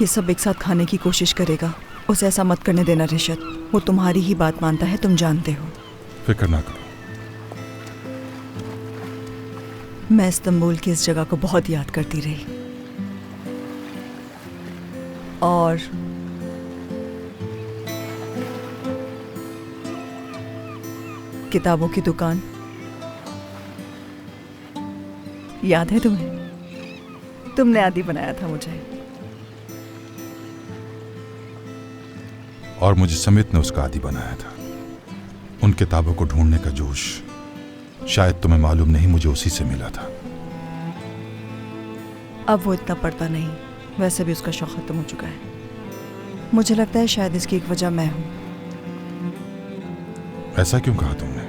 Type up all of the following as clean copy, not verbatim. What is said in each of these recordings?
ये सब एक साथ खाने की कोशिश करेगा। उसे ऐसा मत करने देना रिशत। वो तुम्हारी ही बात मानता है, तुम जानते हो। फिक्र ना करो। मैं इस्तांबुल की इस जगह को बहुत याद करती रही, और किताबों की दुकान याद है तुम्हें? तुमने आदी बनाया था मुझे। और मुझे समित ने उसका आदी बनाया था। उन किताबों को ढूंढने का जोश शायद तुम्हें मालूम नहीं, मुझे उसी से मिला था। अब वो इतना पढ़ता नहीं, वैसे भी उसका शौक खत्म हो चुका है। मुझे लगता है शायद इसकी एक वजह मैं हूं। ऐसा क्यों कहा तुमने?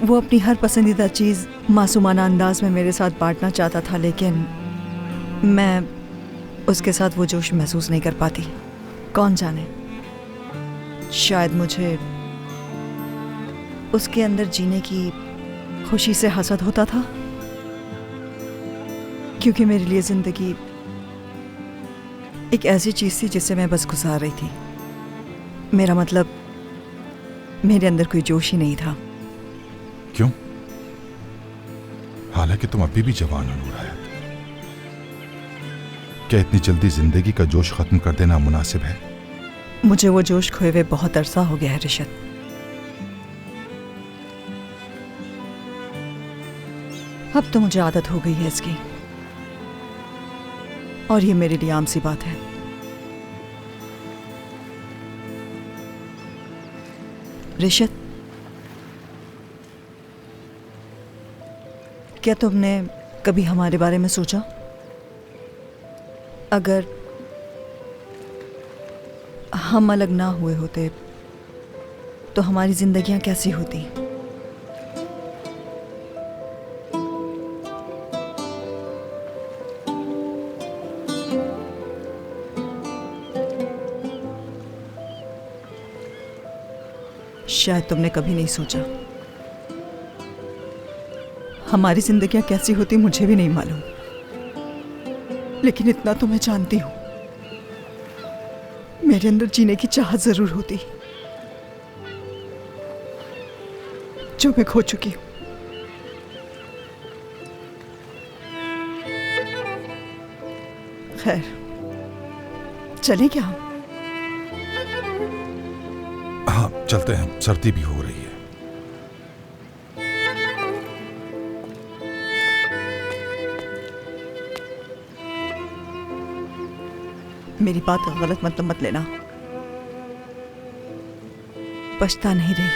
वो अपनी हर पसंदीदा चीज मासूमाना अंदाज में मेरे साथ बांटना चाहता था, लेकिन मैं उसके साथ वो जोश महसूस नहीं कर पाती। कौन जाने, शायद मुझे उसके अंदर जीने की खुशी से हसद होता था, क्योंकि मेरे लिए जिंदगी एक ऐसी चीज थी जिससे मैं बस गुजार रही थी। मेरा मतलब, मेरे अंदर कोई जोश ही नहीं था। क्यों? हालांकि तुम अभी भी जवान हो नूरायत। क्या इतनी जल्दी जिंदगी का जोश खत्म कर देना मुनासिब है? मुझे वो जोश खोए हुए बहुत अरसा हो गया है रिशत। अब तो मुझे आदत हो गई है इसकी, और ये मेरे लिए आम सी बात है। रिशत, क्या तुमने कभी हमारे बारे में सोचा? अगर हम अलग ना हुए होते तो हमारी जिंदगियां कैसी होती? शायद तुमने कभी नहीं सोचा। हमारी जिंदगियां कैसी होती मुझे भी नहीं मालूम, लेकिन इतना तो मैं जानती हूं, मेरे अंदर जीने की चाहत जरूर होती, जो मैं खो चुकी हूं। खैर, चले क्या हम? हाँ चलते हैं, सर्दी भी हो रही है। मेरी बात का गलत मतलब मत लेना। पछता नहीं रही।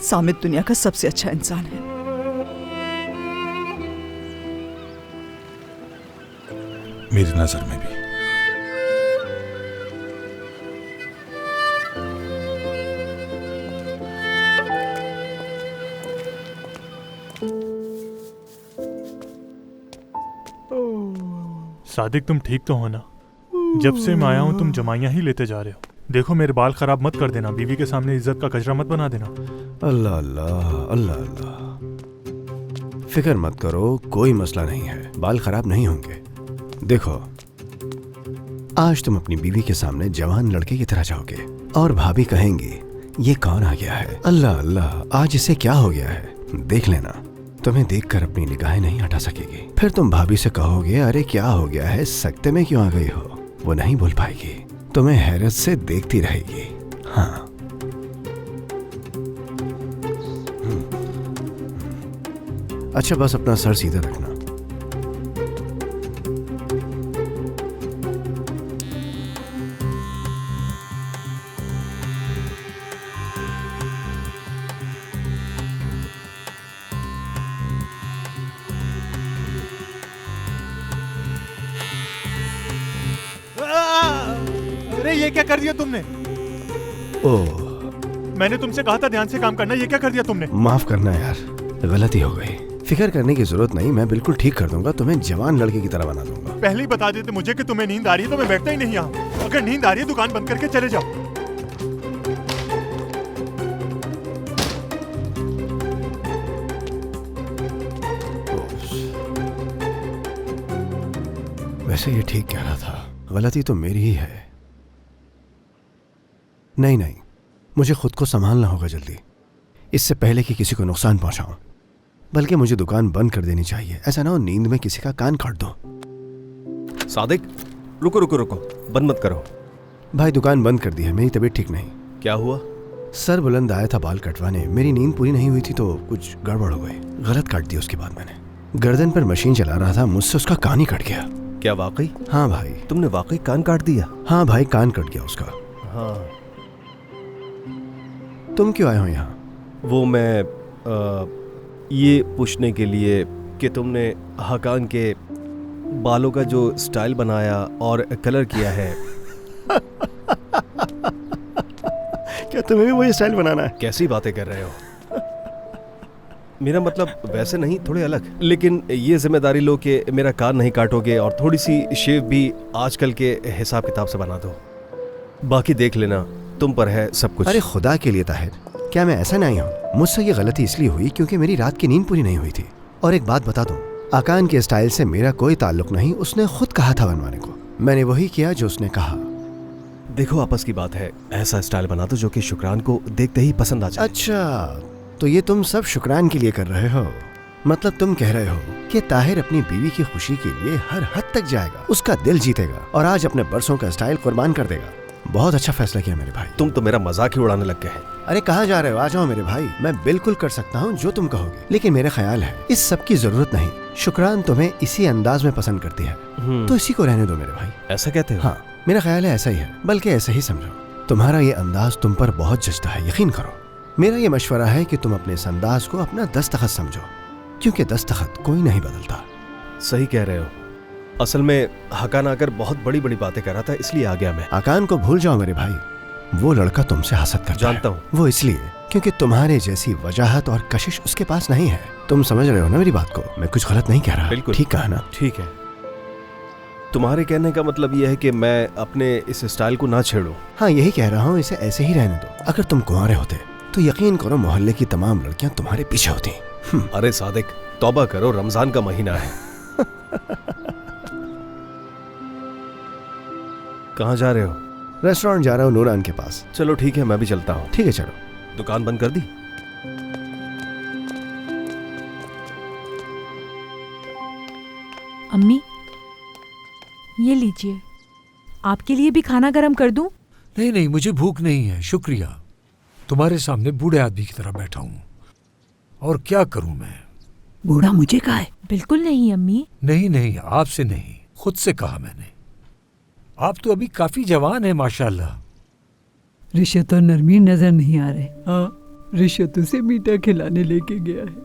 सामित दुनिया का सबसे अच्छा इंसान है। मेरी नजर में भी। सादिक, तुम ठीक तो हो ना? जब से मैं आया हूँ तुम जमाइयाँ ही लेते जा रहे हो। देखो मेरे बाल खराब मत कर देना, बीवी के सामने इज्जत का कचरा मत बना देना। अल्लाह अल्लाह अल्लाह अल्लाह, फिक्र मत करो, कोई मसला नहीं है, बाल खराब नहीं होंगे। देखो, आज तुम अपनी बीवी के सामने जवान लड़के की तरह जाओगे और भाभी कहेंगी ये कौन आ गया है, अल्लाह अल्लाह आज इसे क्या हो गया है। देख लेना, तुम्हें देखकर अपनी निगाहें नहीं हटा सकेगी। फिर तुम भाभी से कहोगे अरे क्या हो गया है, सकते में क्यों आ गई हो। वो नहीं बोल पाएगी, तुम्हें हैरत से देखती रहेगी। हाँ, अच्छा बस अपना सर सीधा रखना। अरे ये क्या कर दिया तुमने? ओह, मैंने तुमसे कहा था ध्यान से काम करना, ये क्या कर दिया तुमने? माफ करना यार, गलती हो गई। फिक्र करने की जरूरत नहीं, मैं बिल्कुल ठीक कर दूंगा, तुम्हें जवान लड़के की तरह बना दूंगा। पहले ही बता देते मुझे कि तुम्हें नींद आ रही है तो मैं बैठता ही नहीं यहाँ। अगर नींद आ रही है दुकान बंद करके चले जाओ। वैसे ये ठीक कह रहा था, गलती तो मेरी ही है। नहीं नहीं, मुझे खुद को संभालना होगा जल्दी, इससे पहले कि किसी को नुकसान पहुंचाऊं। बल्कि मुझे दुकान बंद कर देनी चाहिए, ऐसा ना हो नींद में किसी का कान काट दो। सादिक, रुको रुको रुको, बंद मत करो। भाई दुकान बंद कर दी है, मेरी तबीयत ठीक नहीं। क्या हुआ? सर बुलंद आया था बाल कटवाने, मेरी नींद पूरी नहीं हुई थी तो कुछ गड़बड़ हो गई, गलत काट दिया। उसके बाद मैंने गर्दन पर मशीन चला रहा था, मुझसे उसका कान ही कट गया। क्या वाकई? हाँ भाई। तुमने वाकई कान काट दिया? हाँ भाई, कान कट गया उसका। हाँ। तुम क्यों आए हो यहाँ? वो मैं ये पूछने के लिए कि तुमने हकान के बालों का जो स्टाइल बनाया और कलर किया है क्या तुम्हें भी वही स्टाइल बनाना है? कैसी बातें कर रहे हो? मेरा मतलब वैसे नहीं, थोड़े अलग। लेकिन ये जिम्मेदारी लो कि मेरा कान नहीं काटोगे और थोड़ी सी शेव भी आजकल के हिसाब किताब से बना दो। बाकी देख लेना, तुम पर है सब कुछ। अरे खुदा के लिए ताहिर, क्या मैं ऐसा नहीं हूँ? मुझसे ये गलती इसलिए हुई क्योंकि मेरी रात की नींद पूरी नहीं हुई थी। और एक बात बता दूं, आकान के स्टाइल से मेरा कोई ताल्लुक नहीं, उसने खुद कहा था बनवाने को, मैंने वही किया जो उसने कहा। देखो आपस की बात है, ऐसा स्टाइल बना दो जो कि शुक्रान को देखते ही पसंद आ जाए। अच्छा, तो ये तुम सब शुक्रान के लिए कर रहे हो? मतलब तुम कह रहे हो कि ताहिर अपनी बीवी की खुशी के लिए हर हद तक जाएगा, उसका दिल जीतेगा और आज अपने बरसों का स्टाइल कुर्बान कर देगा। बहुत अच्छा फैसला किया मेरे भाई। तुम तो मेरा मजाक ही उड़ाने लग गए हैं। अरे कहाँ जा रहे हो? आ जाओ मेरे भाई, मैं बिल्कुल कर सकता हूँ जो तुम कहोगे, लेकिन मेरा ख्याल है इस सब की जरूरत नहीं। शुक्रान तुम्हें इसी अंदाज में पसंद करती है, तो इसी को रहने दो मेरे भाई। ऐसा कहते हो? हाँ, मेरा ख्याल है ऐसा ही है, बल्कि ऐसा ही समझो। तुम्हारा ये अंदाज तुम पर बहुत जचता है, यकीन करो। मेरा ये मशवरा है कि तुम अपने इस अंदाज को अपना दस्तखत समझो, क्योंकि दस्तखत कोई नहीं बदलता। सही कह रहे हो। असल में हकान आकर बहुत बड़ी बड़ी बातें कर रहा था, इसलिए आ गया मैं। आकान को भूल जाओ मेरे भाई, वो लड़का तुमसे हसद करता है। जानता हूँ। वो इसलिए क्योंकि तुम्हारे जैसी वजाहत और कशिश उसके पास नहीं है। तुम समझ रहे हो ना मेरी बात को? मैं कुछ गलत नहीं कह रहा। बिल्कुल ठीक कहा ना? ठीक है। तुम्हारे कहने का मतलब यह है कि मैं अपने इस स्टाइल को ना छेड़ूं? हाँ, यही कह रहा हूँ, इसे ऐसे ही रहने दो। अगर तुम कुंवारे होते तो यकीन करो मोहल्ले की तमाम लड़कियां तुम्हारे पीछे होती। अरे सादिक, तौबा करो, रमजान का महीना है। कहाँ जा रहे हो? रेस्टोरेंट जा रहा हूँ, नूरान के पास। चलो ठीक है, मैं भी चलता हूँ। ठीक है, चलो। दुकान बंद कर दी? अम्मी, ये लीजिए, आपके लिए भी खाना गरम कर दूं? नहीं नहीं, मुझे भूख नहीं है, शुक्रिया। तुम्हारे सामने बूढ़े आदमी की तरह बैठा हूँ, और क्या करूं मैं? बूढ़ा मुझे कहा है? बिल्कुल नहीं अम्मी। नहीं नहीं, आपसे नहीं, खुद से कहा मैंने। आप तो अभी काफी जवान हैं माशाल्लाह। रिशत और नरमी नजर नहीं आ रहे। हाँ, रिशत उसे मीठा खिलाने लेके गया है।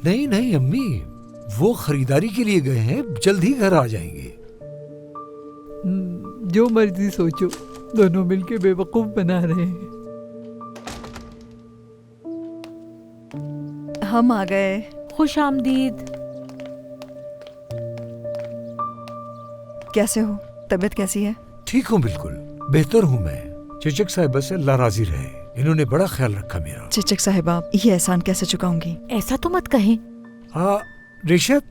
नहीं नहीं अम्मी, वो खरीदारी के लिए गए हैं, जल्द ही घर आ जाएंगे। जो मर्जी सोचो, दोनों मिलके बेवकूफ बना रहे हैं। हम आ गए। खुश आमदीद। कैसे हो? तबीयत कैसी है? ठीक हूँ, बिल्कुल बेहतर हूँ मैं। चिचक साहिबा से अल्लाह राजी रहे, इन्होंने बड़ा ख्याल रखा मेरा। चिचक साहिबा, ये एहसान कैसे चुकाऊंगी? ऐसा तो मत कहें। हाँ रिशत,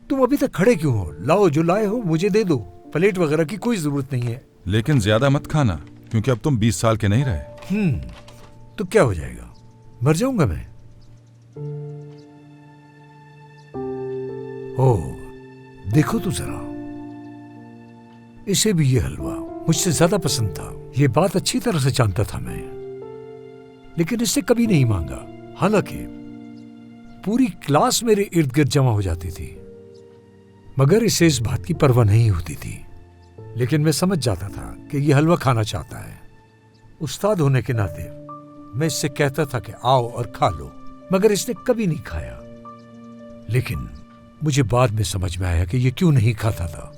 तुम अभी तक खड़े क्यों हो? लाओ, जो लाए हो मुझे दे दो। प्लेट वगैरह की कोई जरूरत नहीं है। लेकिन ज्यादा मत खाना, क्योंकि अब तुम 20 साल के नहीं रहे। तो क्या हो जाएगा? मर जाऊंगा मैं? ओह, देखो तो जरा, इसे भी ये हलवा मुझसे ज्यादा पसंद था। ये बात अच्छी तरह से जानता था मैं, लेकिन इससे कभी नहीं मांगा। हालांकि पूरी क्लास मेरे इर्द गिर्द जमा हो जाती थी, मगर इसे इस बात की परवाह नहीं होती थी। लेकिन मैं समझ जाता था कि ये हलवा खाना चाहता है। उस्ताद होने के नाते मैं इससे कहता था कि आओ और खा लो, मगर इसने कभी नहीं खाया। लेकिन मुझे बाद में समझ में आया कि ये क्यों नहीं खाता था।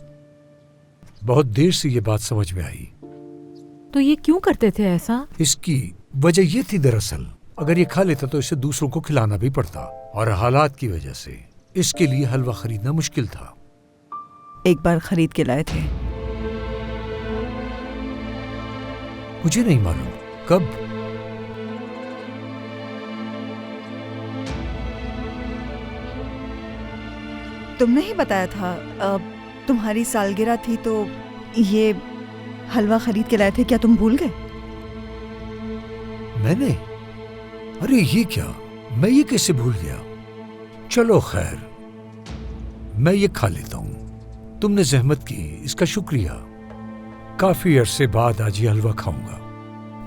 बहुत देर से ये बात समझ में आई। तो ये क्यों करते थे ऐसा? इसकी वजह ये थी, दरअसल अगर ये खा लेता तो इसे दूसरों को खिलाना भी पड़ता, और हालात की वजह से इसके लिए हलवा खरीदना मुश्किल था। एक बार खरीद के लाए थे। मुझे नहीं मालूम कब। तुमने ही बताया था। तुम्हारी सालगिरह थी तो ये हलवा खरीद के लाए थे, क्या तुम भूल गए? मैंने? अरे ये क्या, मैं ये कैसे भूल गया? चलो खैर, मैं ये खा लेता हूं। तुमने जहमत की, इसका शुक्रिया। काफी अरसे बाद आज ये हलवा खाऊंगा।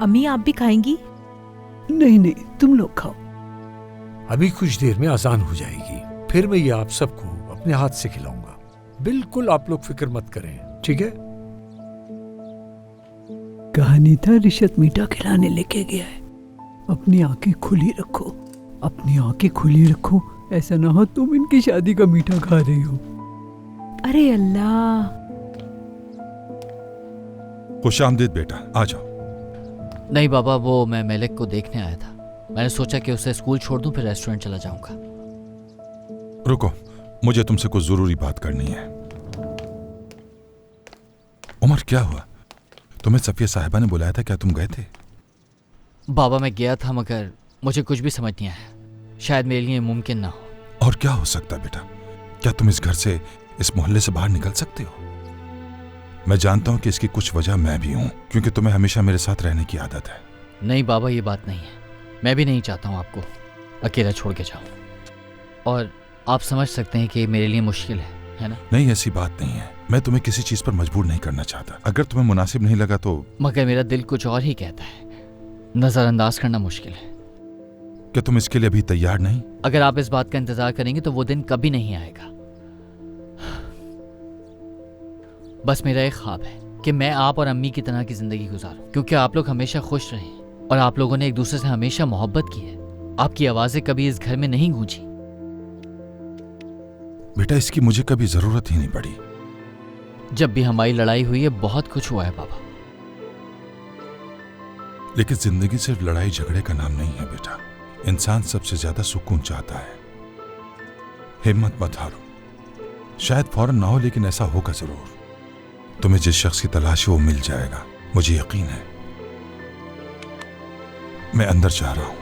अम्मी आप भी खाएंगी? नहीं नहीं, तुम लोग खाओ। अभी कुछ देर में अजान हो जाएगी, फिर मैं ये आप सबको अपने हाथ से खिलाऊंगा। बिल्कुल आप लोग फिक्र मत करें, ठीक है? कहानी था रिशत मीठा खिलाने लेके गया है। अपनी आंखें खुली रखो, अपनी आंखें खुली रखो, ऐसा ना हो तुम इनकी शादी का मीठा खा रही हो। अरे अल्लाह। खुश आमदीद बेटा, आ जाओ। नहीं बाबा, वो मैं मेलेक को देखने आया था। मैंने सोचा कि उसे स्कूल छोड़ दूं, फिर रेस्टोरेंट चला जाऊंगा। रुको, मुझे तुमसे कुछ जरूरी बात करनी है। उमर, क्या हुआ? तुम्हें सफिया साहिबा ने बुलाया था, क्या तुम गए थे? बाबा मैं गया था, मगर मुझे कुछ भी समझ नहीं आया। शायद मेरे लिए मुमकिन ना हो। और क्या हो सकता है बेटा? क्या तुम इस घर से, इस मोहल्ले से बाहर निकल सकते हो? मैं जानता हूं कि इसकी कुछ वजह मैं भी हूं, क्योंकि तुम्हें हमेशा मेरे साथ रहने की आदत है। नहीं बाबा, ये बात नहीं है। मैं भी नहीं चाहता हूँ आपको अकेला छोड़ के जाऊँ। और आप समझ सकते हैं कि ये मेरे लिए मुश्किल है ना? नहीं, ऐसी बात नहीं है। मैं तुम्हें किसी चीज पर मजबूर नहीं करना चाहता। अगर तुम्हें मुनासिब नहीं लगा तो। मगर मेरा दिल कुछ और ही कहता है। नजरअंदाज करना मुश्किल है। क्या तुम इसके लिए अभी तैयार नहीं? अगर आप इस बात का इंतजार करेंगे तो वो दिन कभी नहीं आएगा। बस मेरा एक ख्वाब है कि मैं आप और अम्मी की तरह की जिंदगी गुजारूं, क्योंकि आप लोग हमेशा खुश रहें और आप लोगों ने एक दूसरे से हमेशा मोहब्बत की है। आपकी आवाजें कभी इस घर में नहीं गूंजी। बेटा, इसकी मुझे कभी जरूरत ही नहीं पड़ी। जब भी हमारी लड़ाई हुई है बहुत कुछ हुआ है बाबा। लेकिन जिंदगी सिर्फ लड़ाई झगड़े का नाम नहीं है बेटा। इंसान सबसे ज्यादा सुकून चाहता है। हिम्मत मत हारो। शायद फौरन ना हो, लेकिन ऐसा होगा जरूर। तुम्हें जिस शख्स की तलाश है वो मिल जाएगा, मुझे यकीन है। मैं अंदर जा रहा हूं।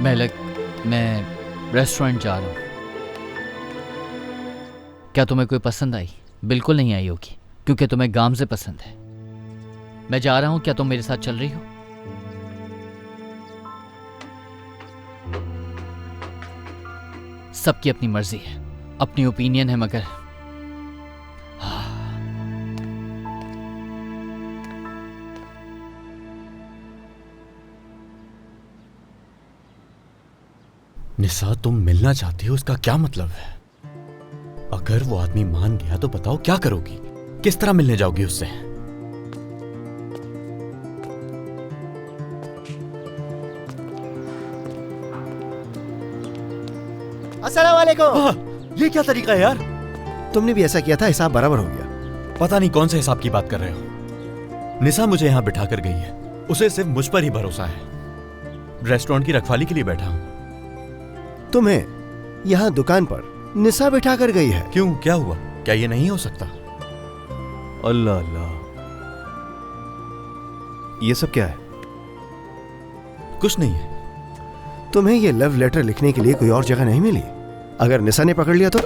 मैं रेस्टोरेंट जा रहा हूँ। क्या तुम्हें कोई पसंद आई? बिल्कुल नहीं आई होगी, क्योंकि तुम्हें गामज़े पसंद है। मैं जा रहा हूँ, क्या तुम मेरे साथ चल रही हो? सबकी अपनी मर्जी है, अपनी ओपिनियन है, मगर निसा, तुम मिलना चाहती हो, इसका क्या मतलब है? अगर वो आदमी मान गया तो बताओ क्या करोगी? किस तरह मिलने जाओगी उससे? अस्सलाम वालेकुम। ये क्या तरीका है यार? तुमने भी ऐसा किया था, हिसाब बराबर हो गया। पता नहीं कौन से हिसाब की बात कर रहे हो। निसा मुझे यहां बिठा कर गई है, उसे सिर्फ मुझ पर ही भरोसा है। रेस्टोरेंट की रखवाली के लिए बैठा हूं। तुम्हें यहाँ दुकान पर निसा बिठा कर गई है? क्यों, क्या हुआ? क्या ये नहीं हो सकता? अल्लाह अल्लाह, ये सब क्या है? कुछ नहीं है। तुम्हें ये लव लेटर लिखने के लिए कोई और जगह नहीं मिली? अगर निसा ने पकड़ लिया तो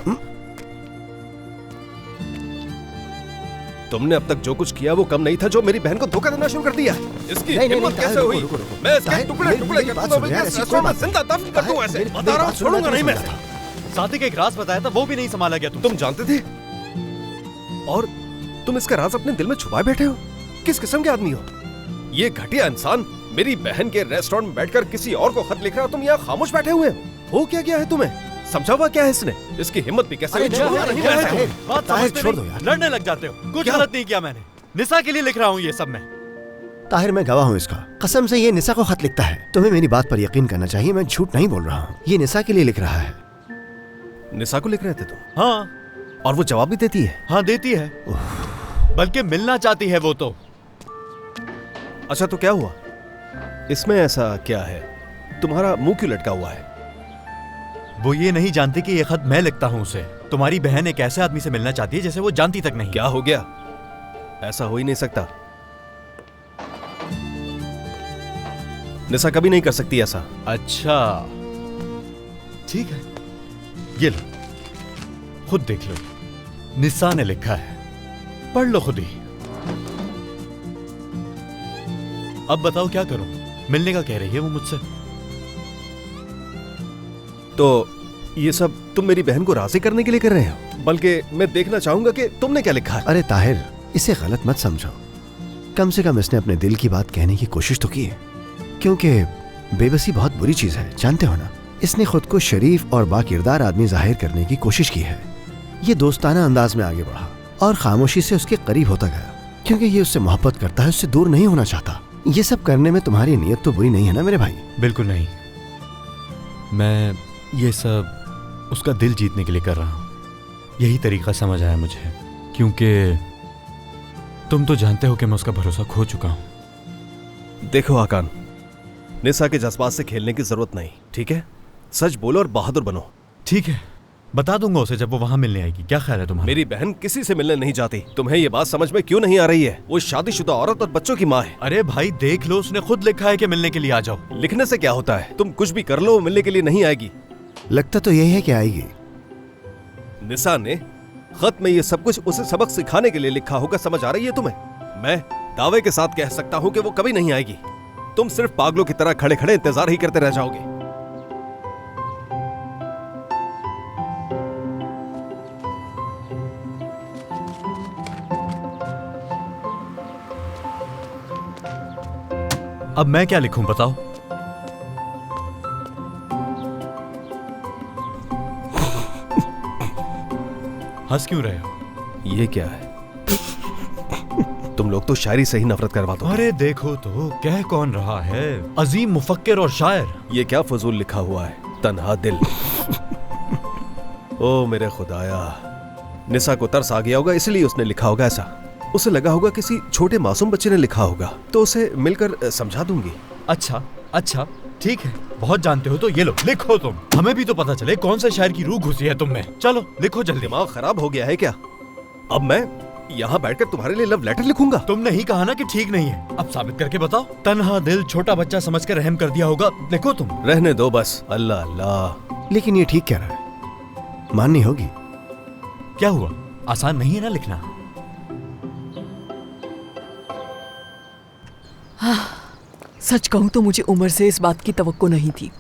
तुमने अब तक जो कुछ किया वो कम नहीं था, जो मेरी बहन को धोखा देना शुरू कर दिया। इसकी हिम्मत कैसे हुई? मैं इसके टुकड़े टुकड़े कर दूं, जिंदा दफन कर दूं। ऐसे बता रहा हूं, छोड़ूंगा नहीं मैं। साथी का एक राज बताया था, वो भी नहीं संभाला गया। तुम जानते थे और तुम इसका राज अपने दिल में छुपाए बैठे हो? किस किस्म के आदमी हो? ये घटिया इंसान मेरी बहन के रेस्टोरेंट में बैठकर किसी और को खत लिख रहा हो, तुम यहाँ खामोश बैठे हुए हो क्या गया है तुम्हें? समझा हुआ क्या है इसने? इसकी हिम्मत भी कैसे? छोड़ दो यार, लड़ने लग जाते हो। कुछ गलत नहीं किया मैंने, निसा के लिए लिख रहा हूँ ये सब मैं। ताहिर, मैं गवाह हूँ इसका। कसम से ये निसा को खत लिखता है। तुम्हें मेरी बात पर यकीन करना चाहिए, मैं झूठ नहीं बोल रहा हूँ। ये निसा के लिए लिख रहा है। निसा को लिख रहे थे तुम? हाँ। और वो जवाब भी देती है? हाँ देती है, बल्कि मिलना चाहती है वो तो। अच्छा तो क्या हुआ इसमें? ऐसा क्या है? तुम्हारा मुंह क्यों लटका हुआ है? वो ये नहीं जानती कि ये खत मैं लिखता हूं उसे। तुम्हारी बहन एक ऐसे आदमी से मिलना चाहती है जैसे वो जानती तक नहीं। क्या हो गया? ऐसा हो ही नहीं सकता। निसा कभी नहीं कर सकती ऐसा। अच्छा ठीक है, ये लो, खुद देख लो, निसा ने लिखा है, पढ़ लो खुद ही। अब बताओ क्या करूं? मिलने का कह रही है वो मुझसे। तो ये सब तुम मेरी बहन को राजी करने के लिए कर रहे हो? बल्कि मैं देखना चाहूंगा कि तुमने क्या लिखा है। अरे ताहिर, इसे गलत मत समझो। कम से कम इसने अपने दिल की बात कहने की कोशिश तो की है, क्योंकि बेबसी बहुत बुरी चीज है, जानते हो ना। इसने खुद को शरीफ और बाकिरदार आदमी जाहिर करने की कोशिश की है। ये दोस्ताना अंदाज में आगे बढ़ा और खामोशी से उसके करीब होता गया, क्योंकि ये उससे मोहब्बत करता है, उससे दूर नहीं होना चाहता। ये सब करने में तुम्हारी नीयत तो बुरी नहीं है ना मेरे भाई? बिल्कुल नहीं, मैं ये सब उसका दिल जीतने के लिए कर रहा हूं। यही तरीका समझ आया मुझे, क्योंकि तुम तो जानते हो कि मैं उसका भरोसा खो चुका हूं। देखो आकान, निसा के जज्बात से खेलने की जरूरत नहीं, ठीक है? सच बोलो और बहादुर बनो। ठीक है, बता दूंगा उसे जब वो वहां मिलने आएगी। क्या ख्याल है तुम्हारा? मेरी बहन किसी से मिलने नहीं जाती। तुम्हें ये बात समझ में क्यों नहीं आ रही है? वो शादीशुदा औरत और बच्चों की माँ है। अरे भाई देख लो, उसने खुद लिखा है कि मिलने के लिए आ जाओ। लिखने से क्या होता है? तुम कुछ भी कर लो, वो मिलने के लिए नहीं आएगी। लगता तो यही है कि आएगी। निसा ने खत में ये सब कुछ उसे सबक सिखाने के लिए लिखा होगा, समझ आ रही है तुम्हें? मैं दावे के साथ कह सकता हूँ कि वो कभी नहीं आएगी। तुम सिर्फ पागलों की तरह खड़े खड़े इंतजार ही करते रह जाओगे। अब मैं क्या लिखूं बताओ? हंस क्यों रहे हो? ये क्या है? तुम लोग तो शायरी से ही नफरत करवा दो। अरे देखो तो, कह कौन रहा है? अजीम मुफक्किर और शायर। ये क्या फजूल लिखा हुआ है? तन्हा दिल। ओ मेरे खुदाया, निसा को तरस आ गया होगा, इसलिए उसने लिखा होगा ऐसा। उसे लगा होगा किसी छोटे मासूम बच्चे ने लिखा होगा, तो उसे मिलकर समझा दूंगी। अच्छा अच्छा ठीक है, बहुत जानते हो तो ये लो, लिखो तुम। हमें भी तो पता चले कौन सा शायर की रूह घुसी है तुम में। चलो लिखो जल्दी। दिमाग खराब हो गया है क्या? अब मैं यहाँ बैठकर तुम्हारे लिए लव लेटर लिखूंगा? तुमने ही कहा ना कि ठीक नहीं है, अब साबित करके बताओ। तन्हा दिल छोटा बच्चा समझकर रहम कर दिया होगा, लिखो तुम। रहने दो बस। अल्लाह अल्लाह। लेकिन ये ठीक कह रहा है, माननी होगी। क्या हुआ, आसान नहीं है ना लिखना? सच कहूं तो मुझे उमर से इस बात की तवक्को नहीं थी।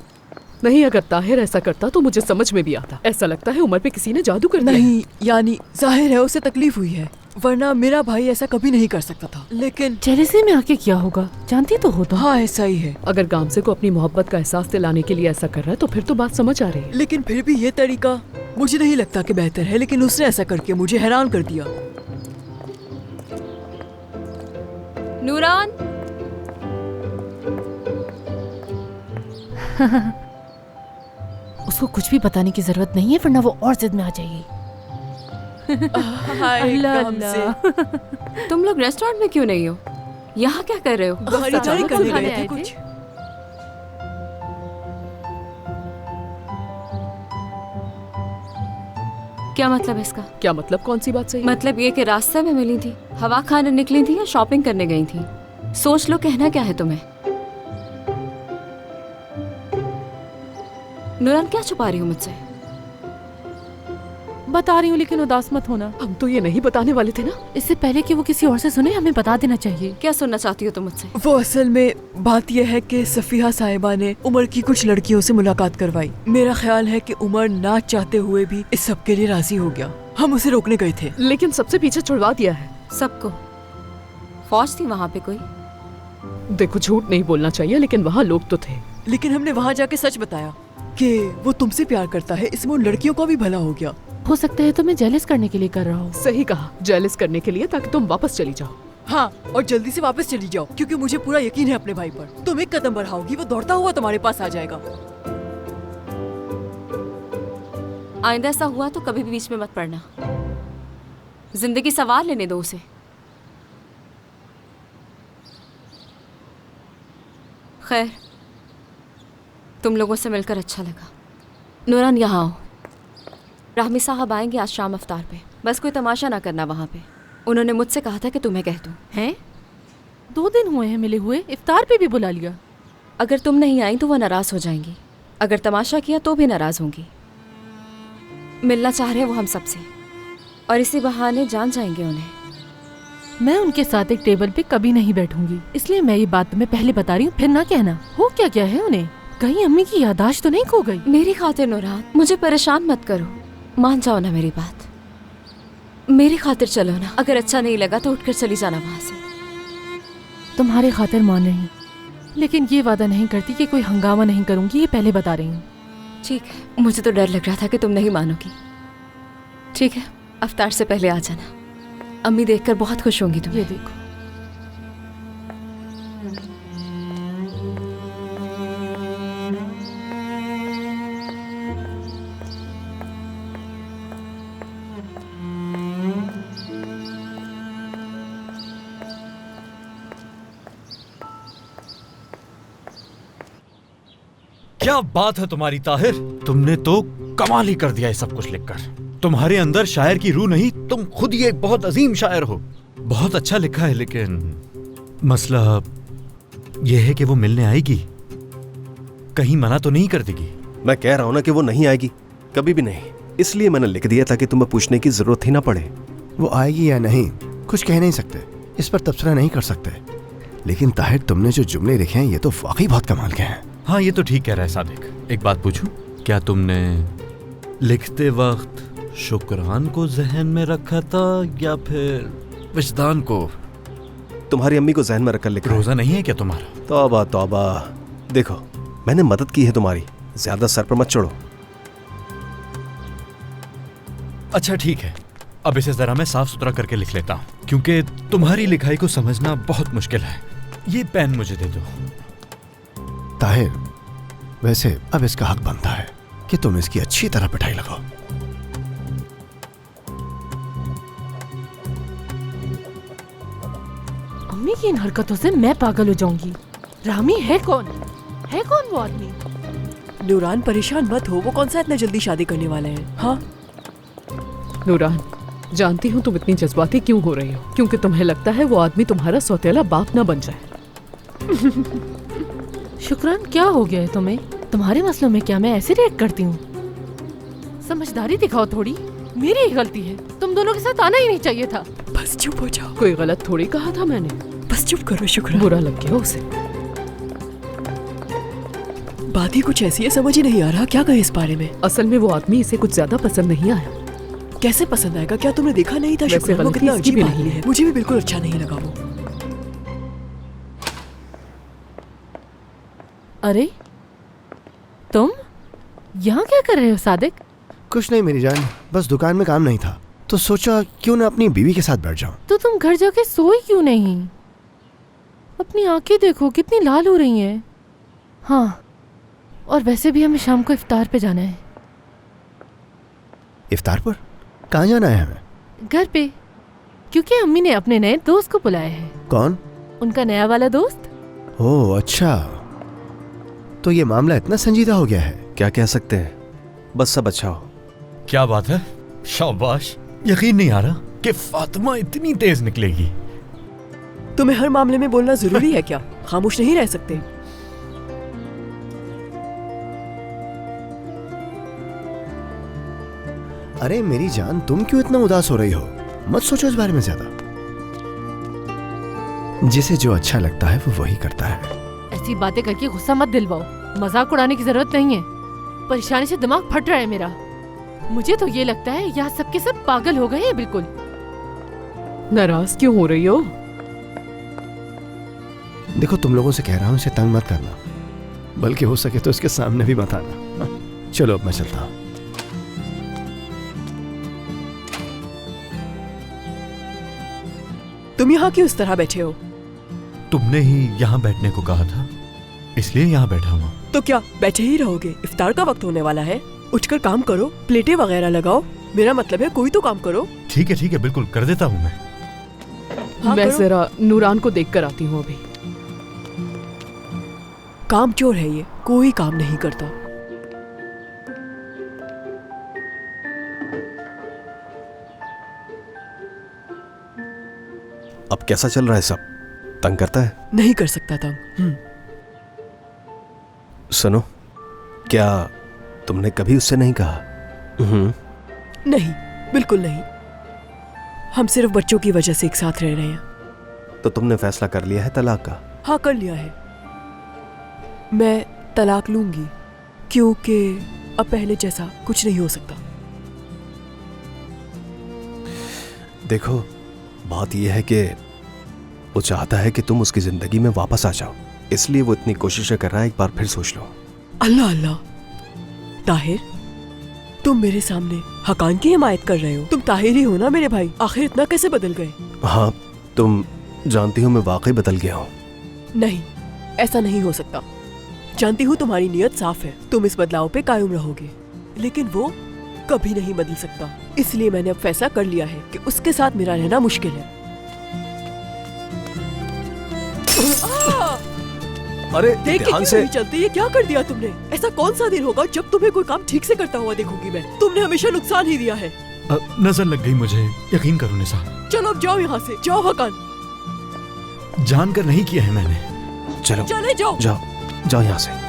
नहीं, अगर ताहिर ऐसा करता तो मुझे समझ में भी आता। ऐसा लगता है उमर पे किसी ने जादू कर दिया। नहीं, यानी जाहिर है उसे तकलीफ हुई है, वरना मेरा भाई ऐसा कभी नहीं कर सकता था। लेकिन जेलसी में आके क्या होगा, जानती तो हो। हाँ ऐसा ही है। अगर गामसे को अपनी मोहब्बत का एहसास दिलाने के लिए ऐसा कर रहा है तो फिर तो बात समझ आ रही है। लेकिन फिर भी ये तरीका मुझे नहीं लगता कि बेहतर है, लेकिन उसने ऐसा करके मुझे हैरान कर दिया। नूरान उसको कुछ भी बताने की जरूरत नहीं है, वरना वो और जिद में आ जाएगी। अल्लाह अल्लाह। तुम लोग रेस्टोरेंट में क्यों नहीं हो? यहाँ क्या कर रहे हो? खरीदारी करने गए थे कुछ। क्या मतलब है इसका? क्या मतलब? कौन सी बात सही? मतलब ये कि रास्ते में मिली थी, हवा खाने निकली थी या शॉपिंग करने गई थी? सोच लो, कहना क्या है तुम्हें? नूरान क्या छुपा रही हो मुझसे? बता रही हूँ, लेकिन उदास मत होना। हम तो ये नहीं बताने वाले थे ना। इससे पहले कि वो किसी और से सुने, हमें बता देना चाहिए। क्या सुनना चाहती हो तुम मुझसे? वो असल में बात यह है कि सफिया साहिबा ने उमर की कुछ लड़कियों से मुलाकात करवाई। मेरा ख्याल है कि उमर ना चाहते हुए भी इस सब के लिए राजी हो गया। हम उसे रोकने गए थे, लेकिन सबसे पीछे छुड़वा दिया है। सबको? फौज थी वहाँ पे कोई? देखो, झूठ नहीं बोलना चाहिए, लेकिन वहाँ लोग तो थे। लेकिन हमने वहाँ जाके सच बताया कि वो तुमसे प्यार करता है, इसमें उन लड़कियों का भी भला हो गया। हो सकता है तो मैं जेलस करने के लिए कर रहा हूँ। सही कहा, जेलस करने के लिए, ताकि तुम वापस चली जाओ। हाँ, और जल्दी से वापस चली जाओ, क्योंकि मुझे पूरा यकीन है अपने भाई पर। तुम एक कदम बढ़ाओगी, वो दौड़ता हुआ तुम्हारे पास आ जाएगा। आइंदा ऐसा हुआ तो कभी भी बीच में मत पड़ना। जिंदगी सवार लेने दो उसे। खैर, तुम लोगों से मिलकर अच्छा लगा। नूरान, यहाँ आओ। राहमी साहब आएंगे आज शाम अफ्तार पे। बस कोई तमाशा ना करना वहाँ पे। उन्होंने मुझसे कहा था कि तुम्हें कह दूँ। हैं? 2 दिन हुए हैं मिले हुए, इफ्तार पे भी बुला लिया। अगर तुम नहीं आई तो वो नाराज हो जाएंगी, अगर तमाशा किया तो भी नाराज होंगी। मिलना चाह रहे हैं वो हम सबसे, और इसी बहाने जान जाएंगे उन्हें। मैं उनके साथ एक टेबल पे कभी नहीं बैठूंगी, इसलिए मैं ये बात तुम्हें पहले बता रही हूँ, फिर ना कहना। हो क्या क्या है उन्हें? कहीं अम्मी की याददाश्त तो नहीं खो गई? मेरी खातिर नूरान, मुझे परेशान मत करो, मान जाओ ना मेरी बात। मेरी खातिर चलो ना, अगर अच्छा नहीं लगा तो उठकर चली जाना वहाँ से। तुम्हारे खातिर मान रही हूँ, लेकिन ये वादा नहीं करती कि कोई हंगामा नहीं करूंगी, ये पहले बता रही हूँ। ठीक है, मुझे तो डर लग रहा था कि तुम नहीं मानोगी। ठीक है, अफ्तार से पहले आ जाना, अम्मी देखकर बहुत खुश होंगी तुम। ये देखो, क्या बात है तुम्हारी ताहिर, तुमने तो कमाल ही कर दिया है सब कुछ लिखकर। तुम्हारे अंदर शायर की रूह नहीं, तुम खुद ही एक बहुत अजीम शायर हो। बहुत अच्छा लिखा है, लेकिन मसला यह है कि वो मिलने आएगी, कहीं मना तो नहीं कर देगी? मैं कह रहा हूं ना कि वो नहीं आएगी, कभी भी नहीं। इसलिए मैंने लिख दिया ताकि तुम्हें पूछने की जरूरत ही ना पड़े। वो आएगी या नहीं कुछ कह नहीं सकते, इस पर तबसरा नहीं कर सकते, लेकिन ताहिर तुमने जो जुमले लिखे हैं ये तो वाकई बहुत कमाल के हैं। हाँ, ये तो ठीक कह रहा है सादिक। एक बात पूछूं, क्या तुमने लिखते वक्त शुक्रान को जहन में रखा था या फिर विजदान को? तुम्हारी अम्मी को जहन में रखकर लिखा। रोजा नहीं है क्या तुम्हारा? तौबा तौबा, देखो मैंने मदद की है तुम्हारी, ज्यादा सर पर मत चढ़ो। अच्छा ठीक है, अब इसे जरा मैं साफ सुथरा करके लिख लेता हूँ, क्योंकि तुम्हारी लिखाई को समझना बहुत मुश्किल है। ये पेन मुझे दे दो। ताहिर, वैसे अब इसका हक बनता है कि तुम इसकी अच्छी तरह पिटाई लगाओ। अम्मी की इन हरकतों से मैं पागल हो जाऊंगी। रामी है कौन? है कौन वो आदमी? नूरान परेशान मत हो, वो कौन सा इतना जल्दी शादी करने वाले हैं? हाँ नूरान, जानती हूँ तुम इतनी जज्बाती क्यों हो रही हो, क्योंकि तुम्हें लगता है वो आदमी तुम्हारा सौतेला बाप ना बन जाए। शुक्रान, क्या हो गया है तुम्हें? तुम्हारे मसलों में क्या मैं ऐसे रिएक्ट करती हूँ? समझदारी दिखाओ थोड़ी, मेरी ही गलती है, तुम दोनों के साथ आना ही नहीं चाहिए था। बस चुप हो जाओ। कोई गलत थोड़ी कहा था मैंने। बस चुप करो शुक्रान। बुरा लग गया उसे। बात ही कुछ ऐसी है, समझ ही नहीं आ रहा क्या कहे इस बारे में। असल में वो आदमी इसे कुछ ज्यादा पसंद नहीं आया। कैसे पसंद आएगा? क्या तुमने देखा नहीं था? वैसे शुक्रान, वो गलती कितना इसकी अजीब भी आदमी नहीं है, मुझे भी बिल्कुल अच्छा नहीं लगा वो। अरे तुम यहाँ क्या कर रहे हो सादिक? कुछ नहीं मेरी जान, बस दुकान में काम नहीं था तो सोचा क्यों ना अपनी बीवी के साथ बैठ जाऊं। तो तुम घर जाके सोई क्यों नहीं? अपनी आंखें देखो कितनी लाल हो रही हैं। हाँ, और वैसे भी हमें शाम को इफ्तार पे जाना है। इफ्तार पर? कहाँ जाना है हमें? घर पे, क्योंकि अम्मी ने अपने नए दोस्त को बुलाया है। कौन? उनका नया वाला दोस्त। ओह अच्छा, तो ये मामला इतना संजीदा हो गया है। क्या कह सकते हैं, बस सब अच्छा हो। क्या बात है, शाबाश। यकीन नहीं आ रहा कि फातिमा इतनी तेज निकलेगी। तुम्हें हर मामले में बोलना जरूरी है क्या? खामोश नहीं रह सकते। अरे मेरी जान, तुम क्यों इतना उदास हो रही हो? मत सोचो इस बारे में ज्यादा। जिसे जो अच्छा लगता है वो वही करता है। ऐसी बातें करके गुस्सा मत दिलवाओ, मजाक उड़ाने की जरूरत नहीं है। परेशानी से दिमाग फट रहा है मेरा। मुझे तो ये लगता है यहाँ सबके सब पागल हो गए हैं बिल्कुल। नाराज क्यों हो रही हो? देखो तुम लोगों से कह रहा हूँ इसे तंग मत करना, बल्कि हो सके तो इसके सामने भी मत आना। चलो अब मैं चलता हूँ। तुम यहाँ क्यों इस तरह बैठे हो? तुमने ही यहाँ बैठने को कहा था, इसलिए यहाँ बैठा हुआ। तो क्या बैठे ही रहोगे? इफ्तार का वक्त होने वाला है, उठकर काम करो, प्लेटें वगैरह लगाओ। मेरा मतलब है कोई तो काम करो। ठीक है बिल्कुल कर देता हूँ मैं। हाँ, मैं करो। जरा नूरान को देख कर आती हूँ अभी। काम चोर है ये, कोई काम नहीं करता। अब कैसा चल रहा है सब? तंग करता है? नहीं कर सकता तंग। सुनो, क्या तुमने कभी उससे नहीं कहा? नहीं, बिल्कुल नहीं। हम सिर्फ बच्चों की वजह से एक साथ रह रहे हैं। तो तुमने फैसला कर लिया है तलाक का? हाँ, कर लिया है। मैं तलाक लूंगी क्योंकि अब पहले जैसा कुछ नहीं हो सकता। देखो, बात यह है कि वो चाहता है कि तुम उसकी जिंदगी में वापस आ जाओ, इसलिए वो इतनी कोशिशें कर रहा है। एक बार फिर सोच लो। अल्लाह अल्लाह, ताहिर, तुम मेरे सामने हकान की हिमायत कर रहे हो। तुम ताहिर ही हो ना मेरे भाई? आखिर इतना कैसे बदल गए? हाँ, तुम जानती हो मैं वाकई बदल गया हूँ। नहीं, ऐसा नहीं हो सकता। जानती हूँ तुम्हारी नीयत साफ है, तुम इस बदलाव पे कायम रहोगे, लेकिन वो कभी नहीं बदल सकता। इसलिए मैंने अब फैसला कर लिया है कि उसके साथ मेरा रहना मुश्किल है। अरे देख के ध्यान क्यों से। नहीं चलते? ये क्या कर दिया तुमने? ऐसा कौन सा दिन होगा जब तुम्हें कोई काम ठीक से करता हुआ देखूंगी मैं? तुमने हमेशा नुकसान ही दिया है। नजर लग गई मुझे, यकीन करो निसार। चलो अब जाओ यहाँ से, जाओ हकान। जानकर नहीं किया है मैंने। चलो चले जाओ, जाओ जाओ यहाँ से।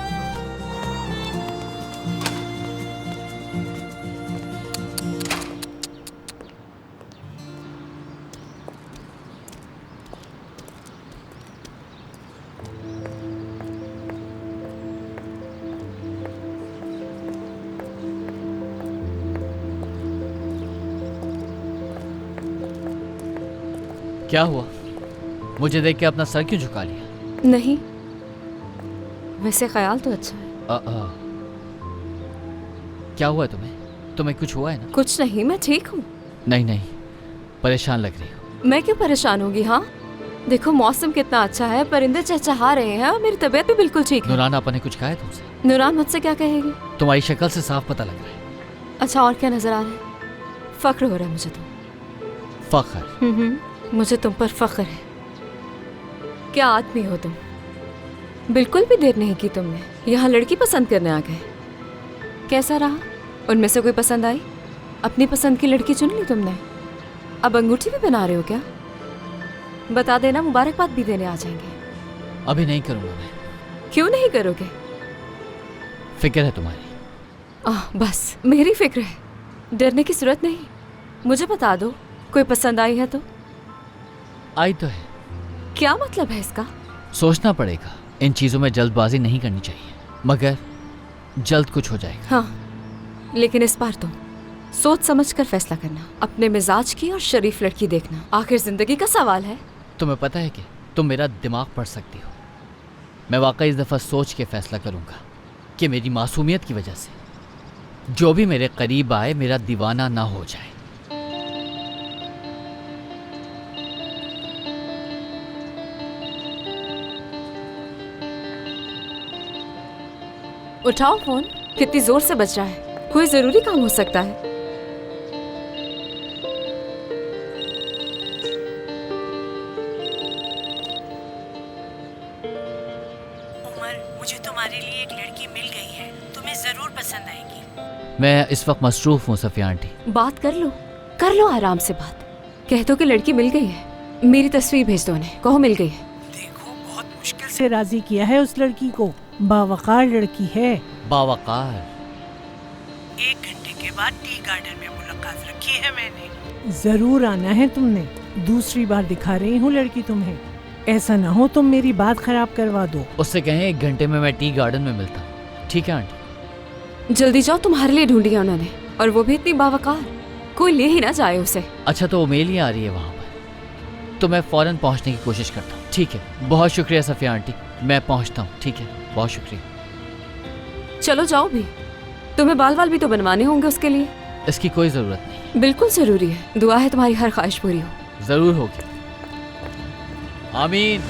क्या हुआ? मुझे देख के अपना सर क्यों झुका लिया? नहीं, वैसे ख्याल तो अच्छा है। क्या हुआ तुम्हें? तुम्हें कुछ हुआ है ना? कुछ नहीं, मैं ठीक हूँ। नहीं नहीं, परेशान लग रही हो। मैं क्यों परेशान होगी? हाँ, देखो मौसम कितना अच्छा है, परिंदे चहचहा रहे हैं और मेरी तबीयत भी बिल्कुल ठीक है। नूरान आपा ने कुछ कहा है तुमसे? नूरान मुझसे क्या कहेगी? तुम्हारी शक्ल से साफ पता लग रहा है। अच्छा, और क्या नजर आ रहा है? फख्र हो रहा है मुझे तो। फख्र? मुझे तुम पर फख्र है। क्या आदमी हो तुम! बिल्कुल भी देर नहीं की तुमने, यहाँ लड़की पसंद करने आ गए। कैसा रहा? उनमें से कोई पसंद आई? अपनी पसंद की लड़की चुन ली तुमने? अब अंगूठी भी बना रहे हो क्या? बता देना, मुबारकबाद भी देने आ जाएंगे। अभी नहीं करूँगा मैं। क्यों नहीं करोगे? फिक्र है तुम्हारी। बस मेरी फिक्र है, डरने की जरूरत नहीं। मुझे बता दो, कोई पसंद आई है तो? आई तो है। क्या मतलब है इसका? सोचना पड़ेगा, इन चीज़ों में जल्दबाजी नहीं करनी चाहिए, मगर जल्द कुछ हो जाएगा। हाँ, लेकिन इस बार तो सोच समझ कर फैसला करना, अपने मिजाज की और शरीफ लड़की देखना। आखिर जिंदगी का सवाल है। तुम्हें पता है कि तुम मेरा दिमाग पढ़ सकती हो। मैं वाकई इस दफ़ा सोच के फैसला करूँगा कि मेरी मासूमियत की वजह से जो भी मेरे करीब आए मेरा दीवाना ना हो जाए। उठाओ फोन, कितनी जोर से बज रहा है। कोई जरूरी काम हो सकता है। उमर, मुझे तुम्हारे लिए एक लड़की मिल गई है, तुम्हें जरूर पसंद आएगी। मैं इस वक्त मसरूफ हूँ सफिया आंटी। बात कर लो आराम से बात। कह दो कि लड़की मिल गई है। मेरी तस्वीर भेज दो उन्हें, कहो मिल गई है। देखो, बहुत मुश्किल से राजी किया है उस लड़की को। बावकार लड़की है। बावकार? 1 घंटे के बाद टी गार्डन में मुलाकात रखी है मैंने। जरूर आना है तुमने। दूसरी बार दिखा रही हूँ लड़की तुम्हें। ऐसा ना हो तुम मेरी बात खराब करवा दो। उससे कहें 1 घंटे में मैं टी गार्डन में मिलता हूँ। ठीक है आंटी? जल्दी जाओ, तुम्हारे लिए ढूंढी है उन्होंने, और वो भी इतनी बावकार, कोई ले ही ना जाए उसे। अच्छा, तो वो मेल ही आ रही है वहाँ पर, तो मैं फौरन पहुँचने की कोशिश करता हूँ। ठीक है, बहुत शुक्रिया सफिया आंटी, मैं पहुँचता हूँ। ठीक है, बहुत शुक्रिया। चलो जाओ भी, तुम्हें बाल वाल भी तो बनवाने होंगे उसके लिए। इसकी कोई ज़रूरत नहीं। बिल्कुल ज़रूरी है। दुआ है तुम्हारी हर ख्वाहिश पूरी हो। ज़रूर होगी। आमीन।